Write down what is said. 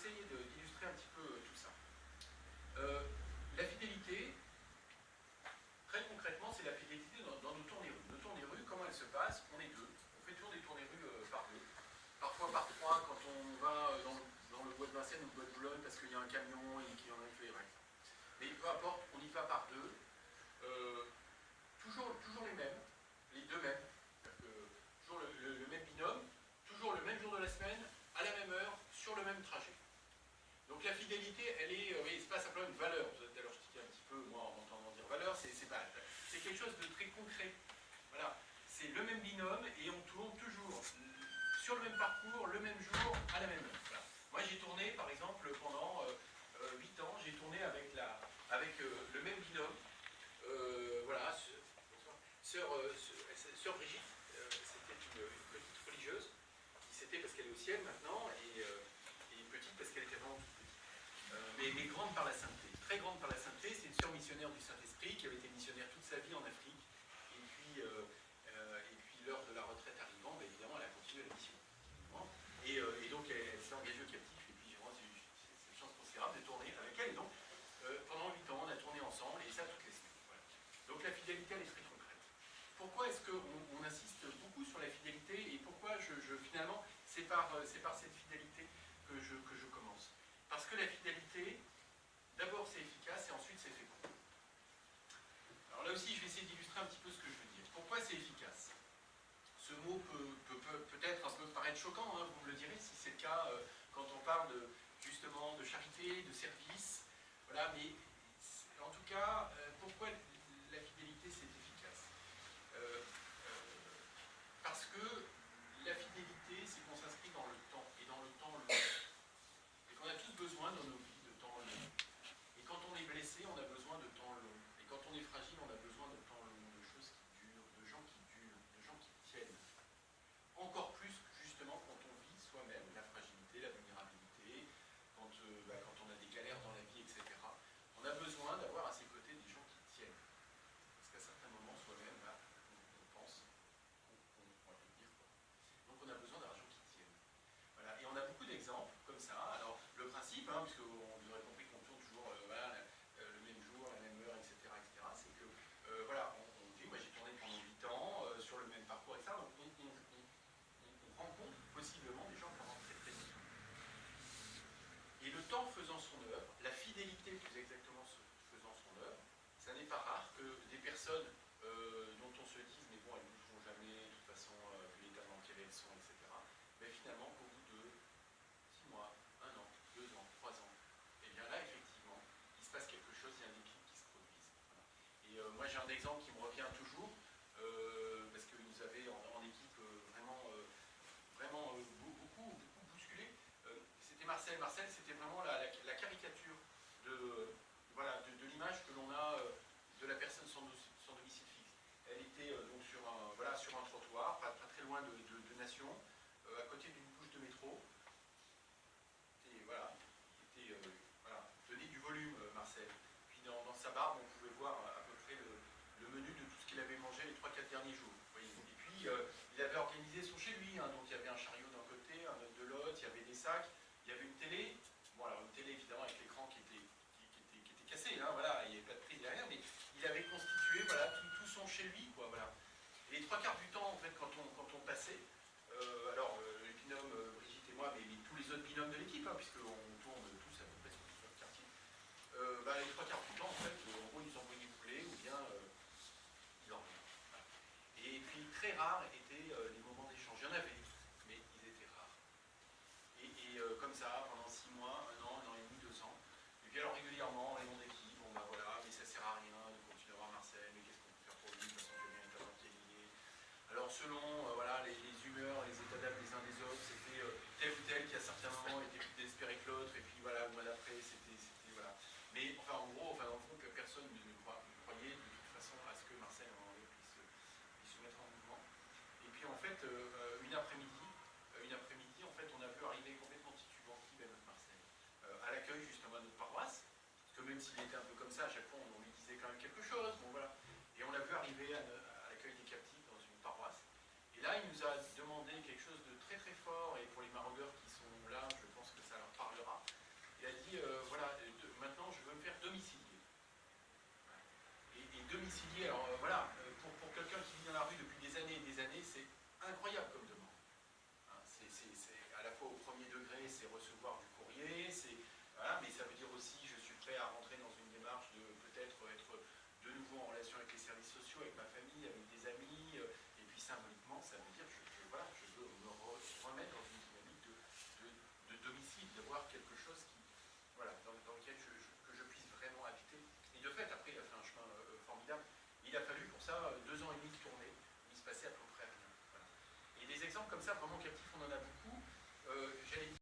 essayer d'illustrer un petit peu tout ça. La fidélité, très concrètement, c'est la fidélité dans nos tournées rues. Nos tournées rues, comment elles se passent? On est deux. On fait toujours des tournées rues par deux. Parfois par trois quand on va dans le bois de Vincennes ou le bois de Boulogne parce qu'il y a un camion et qu'il y en a qui fait direct. Mais peu importe, on y va par deux. Toujours les mêmes, les deux mêmes. Toujours le même binôme, toujours le même jour de la semaine, à la même heure, sur le même trajet. Donc la fidélité, elle est, oui, c'est pas simplement une valeur. Alors je disais un petit peu, moi, en entendant dire valeur, c'est quelque chose de très concret. Voilà, c'est le même binôme et on tourne toujours sur le même parcours, le même jour, à la même heure. Voilà. Moi j'ai tourné, par exemple, pendant 8 ans, j'ai tourné avec le même binôme. Voilà, sœur Brigitte, c'était une petite religieuse, qui c'était parce qu'elle est au ciel maintenant, et petite parce qu'elle était vraiment toute petite. Mais grande par la sainteté, très grande par la sainteté. C'est une sœur missionnaire du Saint-Esprit qui avait été missionnaire toute sa vie en Afrique. Et puis l'heure de la retraite arrivant, ben, évidemment, elle a continué la mission. Et donc, elle s'est engagée au captif. Et puis, c'est une chance considérable de tourner avec elle. Et donc, pendant 8 ans, on a tourné ensemble, et ça toutes les semaines. Voilà. Donc, la fidélité, elle est très concrète. Pourquoi est-ce qu'on insiste beaucoup sur la fidélité et pourquoi finalement, c'est par cette fidélité que je commence? Parce que la fidélité, d'abord c'est efficace et ensuite c'est fécond. Alors là aussi, je vais essayer d'illustrer un petit peu ce que je veux dire. Pourquoi c'est efficace? Ce mot peut peut-être un peu paraître choquant, hein, vous me le direz si c'est le cas quand on parle justement de charité, de service. Voilà, mais en tout cas, pourquoi la fidélité c'est efficace? Parce que la fidélité, c'est qu'on s'inscrit dans le temps, et dans le temps long. Et qu'on a tous besoin dans nos vies de temps long. Et quand on est blessé, on a besoin de temps long. Et quand on est fragile, on a besoin de temps long, de choses qui durent, de gens qui durent, de gens qui tiennent. Encore plus, justement, quand on vit soi-même la fragilité, la vulnérabilité, quand on a des galères dans la vie, etc. On a besoin d'avoir à ses côtés des gens qui tiennent. Parce qu'à certains moments, soi-même, on pense qu'on va le dire. Donc on a besoin d'argent qui tienne. Voilà. Et on a beaucoup d'exemples comme ça. Alors le principe, hein, puisque vous aurez compris qu'on tourne toujours le même jour, la même heure, etc., c'est que voilà, on dit, moi j'ai tourné pendant 8 ans sur le même parcours, etc. Donc on rencontre possiblement des gens pendant très très longtemps. Et le temps faisant son œuvre, la fidélité plus exactement faisant son œuvre, ça n'est pas rare que des personnes dont on se dise, mais bon, elles ne bougeront jamais, de toute façon, vu l'état dans lequel elles sont, etc. Mais finalement, au bout de 6 mois, 1 an, 2 ans, 3 ans, et bien là, effectivement, il se passe quelque chose, il y a un déclic qui se produise. Voilà. Et moi, j'ai un exemple qui me revient toujours, parce que nous avez en équipe vraiment beaucoup bousculé. C'était Marcel. Marcel, c'était vraiment la caricature de l'image que l'on a de la personne sans domicile fixe. Elle était donc sur un trottoir, pas très loin de Nation, à côté d'une bouche de métro. Et voilà, il était donné du volume, Marcel. Puis dans sa barbe, on pouvait voir à peu près le menu de tout ce qu'il avait mangé les 3-4 derniers jours. Voyez. Et puis, il avait organisé son chez lui, hein, donc il y avait un chariot d'un côté, un autre de l'autre, il y avait des sacs, il y avait une télé. Bon, alors une télé évidemment avec l'écran qui était cassé, hein, voilà, il n'y avait pas de prise derrière, mais il avait constitué tout son chez lui, quoi, voilà. Et les 3/4 du temps, en fait, quand on passait, le binôme Brigitte et moi, mais tous les autres binômes de l'équipe, hein, puisqu'on tourne tous à peu près sur le quartier, les 3/4 du temps, en fait, en gros, ils nous envoyaient bouler ou bien ils dormaient. Voilà. Et puis, très rares étaient les moments d'échange. Il y en avait, mais ils étaient rares. Et comme ça, pendant 6 mois, 1 an, 1 an et demi, 2 ans. Et puis alors régulièrement, réunion d'équipe, bon bah voilà, mais ça sert à rien de continuer à voir Marcel, mais qu'est-ce qu'on peut faire pour lui, de toute façon, je viens être avant qu'il est lié. Alors selon les humeurs, les états d'âme des uns des autres, c'était tel ou tel qui à certains moments était plus désespéré que l'autre, et puis voilà, le mois d'après, c'était voilà. Mais enfin, en gros, personne ne croyait de toute façon à ce que Marcel à un moment donné puisse se mettre en mouvement. Et puis en fait, une après-midi, en fait, on a vu arriver complètement titubant qui notre Marcel, à l'accueil justement de notre paroisse, parce que même s'il était un peu comme ça, à chaque fois on lui disait quand même quelque chose, bon voilà. Et on l'a vu arriver à l'accueil des captifs dans une paroisse. Et là, il nous a demandé quelque chose de très très fort, et pour les maraudeurs qui sont là, je pense que ça leur parlera. domicilier, alors voilà, pour quelqu'un qui vit dans la rue depuis des années, c'est incroyable comme demande. Hein, à la fois au premier degré, c'est recevoir du courrier, voilà, mais ça veut dire aussi je suis prêt à rentrer dans une démarche de peut-être être de nouveau en relation avec les services sociaux, avec ma famille, avec des amis, et puis symboliquement, ça veut dire voilà, je veux me remettre dans une dynamique de domicile, d'avoir quelque chose voilà, dans lequel que je puisse vraiment habiter. Et de fait, après, il a fait un chemin formidable. Il a fallu pour ça 2 ans et demi de tournée, où il se passait à peu près rien. Voilà. Et des exemples comme ça, vraiment captifs, on en a beaucoup.